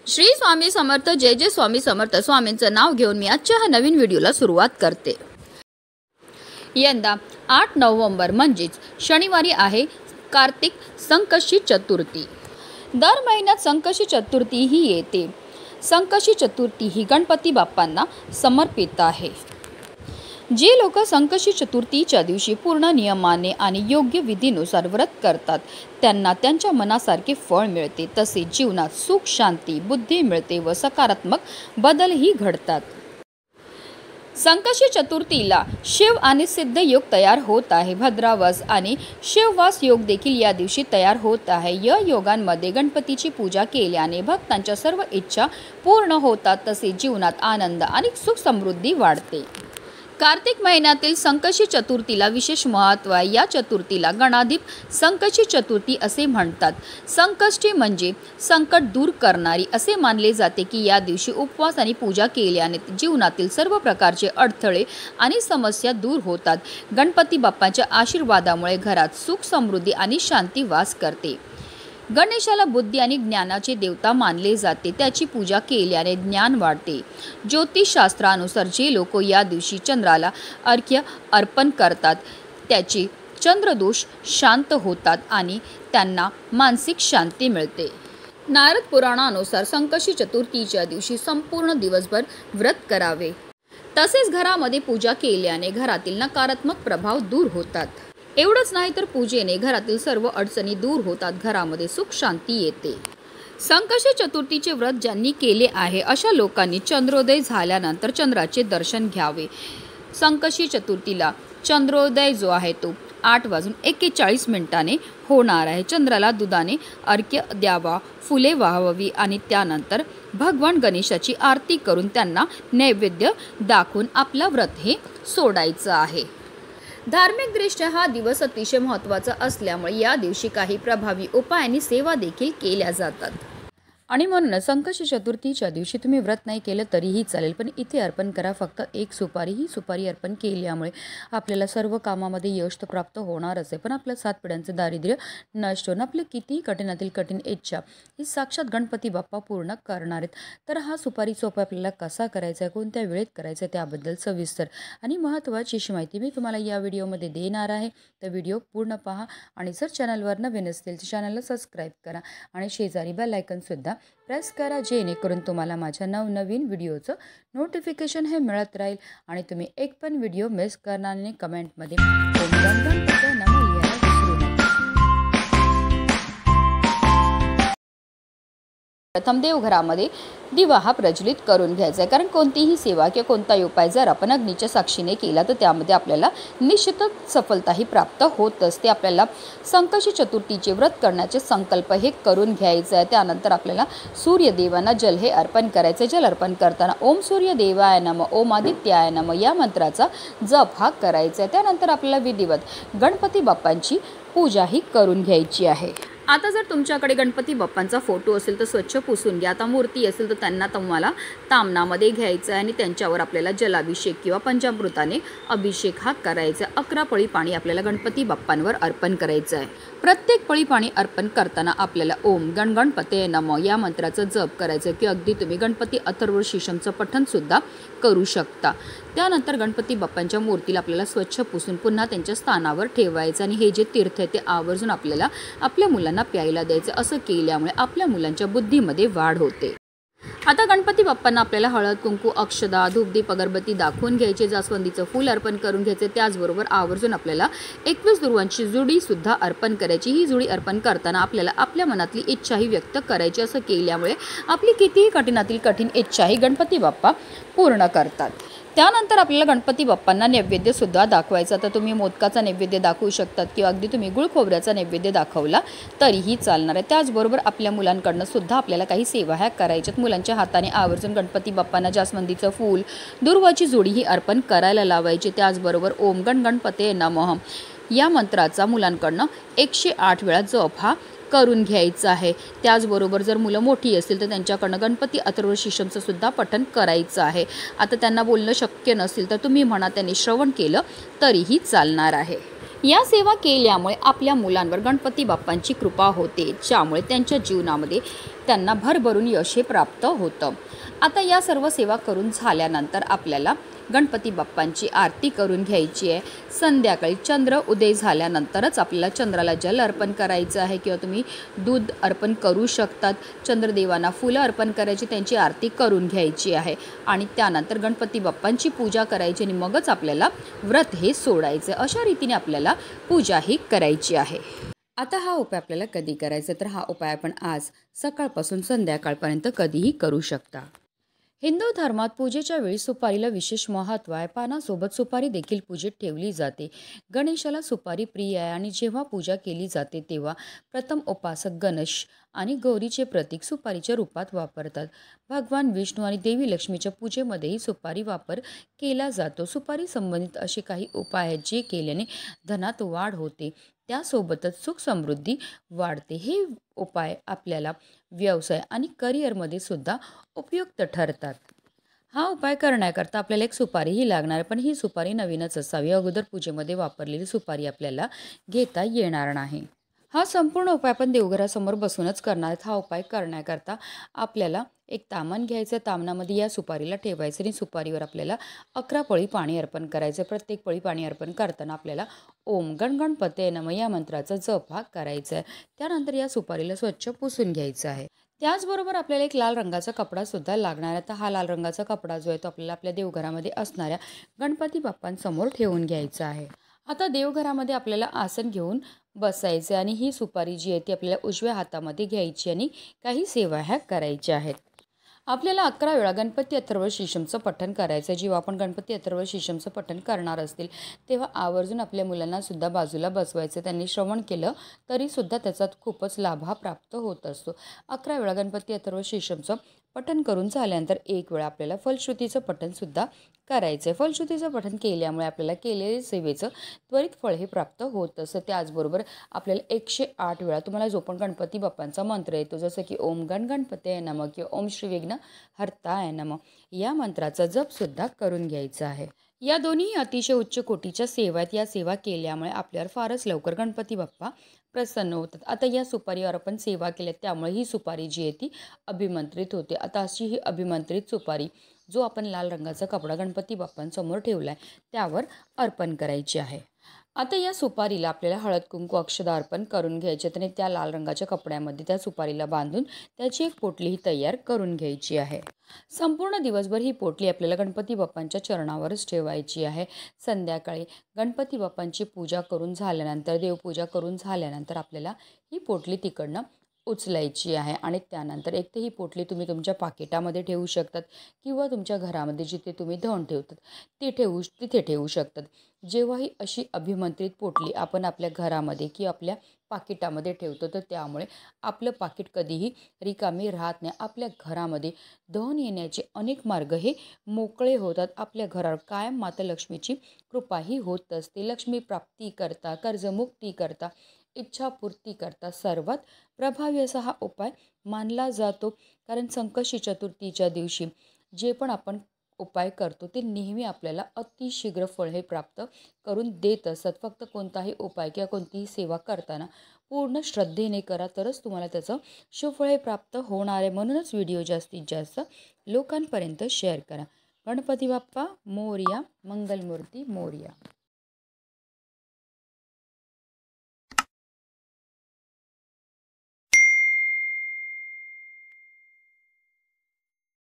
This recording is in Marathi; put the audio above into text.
श्री स्वामी समर्थ जय जय स्वामी समर्थ स्वामींचं नाव घेऊन मी आजच्या ह्या नवीन व्हिडिओला सुरुवात करते। यंदा 8 नोव्हेंबर म्हणजेच शनिवारी आहे कार्तिक संकष्टी चतुर्थी। दर महिन्यात संकष्टी चतुर्थी ही येते। संकष्टी चतुर्थी ही गणपती बाप्पांना समर्पित आहे। जे लोक संकष्टी चतुर्थीच्या दिवशी पूर्ण नियमाने आणि योग्य विधीनुसार व्रत करतात त्यांना त्यांच्या मनासारखे फळ मिळते, तसेच जीवनात सुख शांती बुद्धी मिळते व सकारात्मक बदलही घडतात। संकष्टी चतुर्थीला शिव आणि सिद्ध योग तयार होत आहे। भद्रावास आणि शिववास योग देखील या दिवशी तयार होत आहे। या योगांमध्ये गणपतीची पूजा केल्याने भक्तांच्या सर्व इच्छा पूर्ण होतात, तसेच जीवनात आनंद आणि सुख समृद्धी वाढते। कार्तिक महिन्यातील संकष्टी चतुर्थीला विशेष महत्त्व आहे। या चतुर्थीला गणाधिप संकष्टी चतुर्थी असे म्हणतात। संकष्टी म्हणजे संकट दूर करणारी असे मानले जाते की या दिवशी उपवास आणि पूजा केल्याने जीवनातील सर्व प्रकारचे अडथळे आणि समस्या दूर होतात। गणपती बाप्पांच्या आशीर्वादामुळे घरात सुख समृद्धी आणि शांती वास करते। गणेशाला बुद्धी आणि ज्ञानाचे देवता मानले जाते। त्याची पूजा केल्याने ज्ञान वाढते। ज्योतिषशास्त्रानुसार जे लोक या दिवशी चंद्राला अर्घ्य अर्पण करतात त्याचे चंद्रदोष शांत होतात आणि त्यांना मानसिक शांती मिळते। नारद पुराणानुसार संकष्टी चतुर्थीच्या दिवशी संपूर्ण दिवसभर व्रत करावे, तसेच घरामध्ये पूजा केल्याने घरातील नकारात्मक प्रभाव दूर होतात। एवढंच नाही तर पूजेने घरातील सर्व अडचणी दूर होतात, घरामध्ये सुख शांती येते। संकष्टी चतुर्थीचे व्रत ज्यांनी केले आहे अशा लोकांनी चंद्रोदय झाल्यानंतर चंद्राचे दर्शन घ्यावे। संकष्टी चतुर्थीला चंद्रोदय जो आहे तो 8:41 होणार आहे। चंद्राला दुधाने अर्घ्य द्यावा, फुले वाहावी आणि त्यानंतर भगवान गणेशाची आरती करून त्यांना नैवेद्य दाखवून आपला व्रत हे सोडायचं आहे। धार्मिकदृष्ट्या हा दिवस अतिशय महत्त्वाचा असल्यामुळे या दिवशी काही प्रभावी उपाय आणि सेवा देखील केल्या जातात। आणि म्हणून संकष्टी चतुर्थीच्या दिवशी तुम्ही व्रत नाही केलं तरीही चालेल, पण इथे अर्पण करा फक्त एक सुपारी। ही सुपारी अर्पण केल्यामुळे आपल्याला सर्व कामामध्ये यश तर प्राप्त होणारच आहे, पण आपल्या 7 पिढ्यांचं दारिद्र्य नष्ट होऊन आपले कितीही कठीणातील कठीण इच्छा ही साक्षात गणपती बाप्पा पूर्ण करणार आहेत। तर हा सुपारीचा उपाय आपल्याला कसा करायचा आहे, कोणत्या वेळेत करायचा आहे त्याबद्दल सविस्तर आणि महत्त्वाची अशी माहिती मी तुम्हाला या व्हिडिओमध्ये देणार आहे। तर व्हिडिओ पूर्ण पहा आणि जर चॅनलवर नवीन असतील तर चॅनलला सबस्क्राईब करा आणि शेजारी बेल आयकॉन सुद्धा प्रेस करा, जेणेकरून तुम्हाला माझ्या नवनवीन व्हिडिओचं नोटिफिकेशन हे मिळत राहील आणि तुम्ही एक पण व्हिडिओ मिस करणार नाही। कमेंटमध्ये प्रथम देवघरामध्ये दिवा हा प्रज्वलित करून घ्यायचा आहे, कारण कोणतीही सेवा किंवा कोणताही उपाय जर आपण अग्नीच्या साक्षीने केला तर त्यामध्ये आपल्याला निश्चितच सफलताही प्राप्त होत असते। आपल्याला संकष्टी चतुर्थीचे व्रत करण्याचे संकल्प हे करून घ्यायचा आहे। त्यानंतर आपल्याला सूर्यदेवांना जल हे अर्पण करायचे। जल अर्पण करताना ओम सूर्यदेवाय नमः, ओम आदित्याय नमः या मंत्राचा जप हा करायचा आहे। त्यानंतर आपल्याला विधिवत गणपती बाप्पांची पूजा ही करून घ्यायची आहे। आता जर तुमच्याकडे गणपती बाप्पांचा फोटो असेल तर स्वच्छ पुसून घ्या। आता मूर्ती असेल तर त्यांना तुम्हाला तामणामध्ये घ्यायचं आहे आणि त्यांच्यावर आपल्याला जलाभिषेक किंवा पंचामृताने अभिषेक हा करायचा आहे। 11 पळी पाणी आपल्याला गणपती बाप्पांवर अर्पण करायचं आहे। प्रत्येक पळी पाणी अर्पण करताना आपल्याला ओम गणगणपते नमः या मंत्राचा जप करायचं आहे, की अगदी तुम्ही गणपती अथर्व शीर्षमचं पठण सुद्धा करू शकता। त्यानंतर गणपती बाप्पांच्या मूर्तीला आपल्याला स्वच्छ पुसून पुन्हा त्यांच्या स्थानावर ठेवायचं आणि हे जे तीर्थ आहे ते आवर्जून आपल्याला आपल्या मुलांना प्यायला द्यायचं। असं केल्यामुळे आपल्या मुलांच्या बुद्धीमध्ये वाढ होते। आता गणपती बाप्पांना आपल्याला हळद कुंकू अक्षदा धूपदीप अगरबत्ती दाखवून घ्यायचे, जास्वंदीचं फूल अर्पण करून घ्यायचे। त्याचबरोबर आवर्जून आपल्याला 21 दुर्वांची जुडी सुद्धा अर्पण करायची। ही जुडी अर्पण करताना आपल्याला आपल्या मनातली इच्छाही व्यक्त करायची। असं केल्यामुळे आपली कितीही कठीणातील कठीण इच्छाही गणपती बाप्पा पूर्ण करतात। त्यानंतर आपल्याला गणपती बाप्पांना नैवेद्य सुद्धा दाखवायचा। तर तुम्ही मोदकाचा नैवेद्य दाखवू शकतात किंवा अगदी तुम्ही गुळ खोबऱ्याचा नैवेद्य दाखवला तरीही चालणार आहे। त्याचबरोबर आपल्या मुलांकडनं सुद्धा आपल्याला काही सेवा ह्या करायच्यात। मुलांच्या हाताने आवर्जून गणपती बाप्पांना जास्वंदीचं फूल दुर्वाची जोडी ही अर्पण करायला लावायची। त्याचबरोबर ओम गणगणपते नमः या मंत्राचा मुलांकडनं 108 वेळा जप हा करून घ्यायचं आहे। त्याचबरोबर जर मुलं मोठी असतील तर त्यांच्याकडनं गणपती अथर्व शीर्षमचं सुद्धा पठण करायचं आहे। आता त्यांना बोलणं शक्य नसेल तर तुम्ही म्हणा, त्यांनी श्रवण केलं तरीही चालणार आहे। या सेवा केल्यामुळे आपल्या मुलांवर गणपती बाप्पांची कृपा होते, ज्यामुळे त्यांच्या जीवनामध्ये त्यांना भरभरून यश प्राप्त होतं. आता या सर्व सेवा करून झाल्यानंतर आपल्याला गणपती बाप्पांची आरती करून घ्यायची आहे. संध्याकाळी चंद्र उदय झाल्यानंतरच आपल्याला चंद्राला जल अर्पण करायचं आहे किंवा तुम्ही दूध अर्पण करू शकतात. चंद्रदेवांना फुलं अर्पण करायची, त्यांची आरती करून घ्यायची आहे आणि त्यानंतर गणपती बाप्पांची पूजा करायची आणि मगच आपल्याला व्रत हे सोडायचं. अशा रीतीने आपल्याला पूजा ही करायची आहे. आता हा उपाय आपल्याला कधी करायचा, तर हा उपाय आपण आज सकाळपासून संध्याकाळपर्यंत कधीही करू शकता. हिंदू धर्मात पूजेच्या वेळी सुपारीला विशेष महत्त्व आहे. पानासोबत सुपारी देखील पूजेत ठेवली जाते. गणेशाला सुपारी प्रिय आहे आणि जेव्हा पूजा केली जाते तेव्हा प्रथम उपासक गणेश आणि गौरीचे प्रतीक सुपारीच्या रूपात वापरतात. भगवान विष्णू आणि देवी लक्ष्मीच्या पूजेमध्येही सुपारी वापर केला जातो. सुपारी संबंधित असे काही उपाय आहेत जे केल्याने धनात वाढ होते, त्यासोबतच सुख समृद्धी वाढते. हे उपाय आपल्याला व्यवसाय आणि करिअरमध्ये सुद्धा उपयुक्त ठरतात. हा उपाय करण्याकरता आपल्याला एक सुपारीही लागणार आहे, पण ही सुपारी नवीनच असावी. अगोदर पूजेमध्ये वापरलेली सुपारी आपल्याला घेता येणार नाही. हा संपूर्ण उपाय आपण देवघरासमोर बसूनच करणार आहेत. हा उपाय करण्याकरता आपल्याला एक तामण घ्यायचं, तामणामध्ये या सुपारीला ठेवायचं आणि सुपारीवर आपल्याला 11 पळी पाणी अर्पण करायचं. प्रत्येक पळी पाणी अर्पण करताना आपल्याला ओम गणगणपते नमः या मंत्राचा जप हा करायचा आहे. त्यानंतर या सुपारीला स्वच्छ पुसून घ्यायचं आहे. त्याचबरोबर आपल्याला एक लाल रंगाचा कपडा सुद्धा लागणार आहे. तर हा लाल रंगाचा कपडा जो आहे तो आपल्याला आपल्या देवघरामध्ये असणाऱ्या गणपती बाप्पांसमोर ठेवून घ्यायचा आहे. आता देवघरामध्ये आपल्याला आसन घेऊन बसायचे आणि ही सुपारी जी आहे ती आपल्याला उजव्या हातामध्ये घ्यायची आणि काही सेवा ह्या करायच्या आहेत. आपल्याला 11 वेळा गणपती अथर्व शीर्षमचं पठण करायचं आहे. जेव्हा आपण गणपती अथर्व शीर्षमचं पठण करणार असतील तेव्हा आवर्जून आपल्या मुलांना सुद्धा बाजूला बसवायचं. त्यांनी श्रवण केलं तरीसुद्धा त्याचा खूपच लाभ हा प्राप्त होत असतो. 11 वेळा गणपती अथर्व शीर्षमचं पठण करून झाल्यानंतर 1 वेळा आपल्याला फलश्रुतीचं पठणसुद्धा करायचं आहे. फलश्रुतीचं पठण केल्यामुळे आपल्याला केलेल्या सेवेचं त्वरित फळ हे प्राप्त होत असतं. त्याचबरोबर आपल्याला 108 वेळा तुम्हाला जो पण गणपती बाप्पांचा मंत्र येतो, जसं की ओम गण गणपते नमः किंवा ओम श्री विघ्न हरताय नमः, या मंत्राचा जपसुद्धा करून घ्यायचा आहे. या दोन्ही अतिशय उच्च कोटीच्या सेवा आहेत. या सेवा केल्यामुळे आपल्यावर फारच लवकर गणपती बाप्पा प्रसन्न होतात. आता या सुपारीवर आपण सेवा केल्या त्यामुळे ही सुपारी जी आहे ती अभिमंत्रित होते. आता अशी ही अभिमंत्रित सुपारी जो आपण लाल रंगाचा कपडा गणपती बाप्पांसमोर ठेवला आहे त्यावर अर्पण करायची आहे. आता या सुपारीला आपल्याला हळद कुंकू अक्षदा अर्पण करून घ्यायचे आणि त्या लाल रंगाच्या कपड्यामध्ये त्या सुपारीला बांधून त्याची एक पोटलीही तयार करून घ्यायची आहे. संपूर्ण दिवसभर ही पोटली आपल्याला गणपती बाप्पांच्या चरणावरच ठेवायची आहे. संध्याकाळी गणपती बाप्पांची पूजा करून झाल्यानंतर, देवपूजा करून झाल्यानंतर आपल्याला ही पोटली तिकडनं उचलायची आहे आणि त्यानंतर एक तर ही पोटली तुम्ही तुमच्या पाकिटामध्ये ठेवू शकतात किंवा तुमच्या घरामध्ये जिथे तुम्ही धन ठेवतात तिथे ठेवू शकतात. जेव्हा ही अशी अभिमंत्रित पोटली आपण आपल्या घरामध्ये किंवा आपल्या पाकिटामध्ये ठेवतो तर त्यामुळे आपलं पाकिट कधीही रिकामी राहत नाही. आपल्या घरामध्ये धन येण्याचे अनेक मार्ग हे मोकळे होतात. आपल्या घरावर कायम माता लक्ष्मीची कृपाही होत असते. लक्ष्मी प्राप्ती करता, कर्जमुक्ती करता, इच्छापूर्ती करता सर्वात प्रभावी असा हा उपाय मानला जातो. कारण संकष्टी चतुर्थीच्या दिवशी जे पण आपण उपाय करतो ते नेहमी आपल्याला अतिशीघ्र फळ हे प्राप्त करून देत असतात. फक्त कोणताही उपाय किंवा कोणतीही सेवा करताना पूर्ण श्रद्धेने करा, तरच तुम्हाला त्याचं सुफळ हे प्राप्त होणार आहे. म्हणूनच व्हिडिओ जास्तीत जास्त लोकांपर्यंत शेअर करा. गणपती बाप्पा मोरया, मंगलमूर्ती मोरया.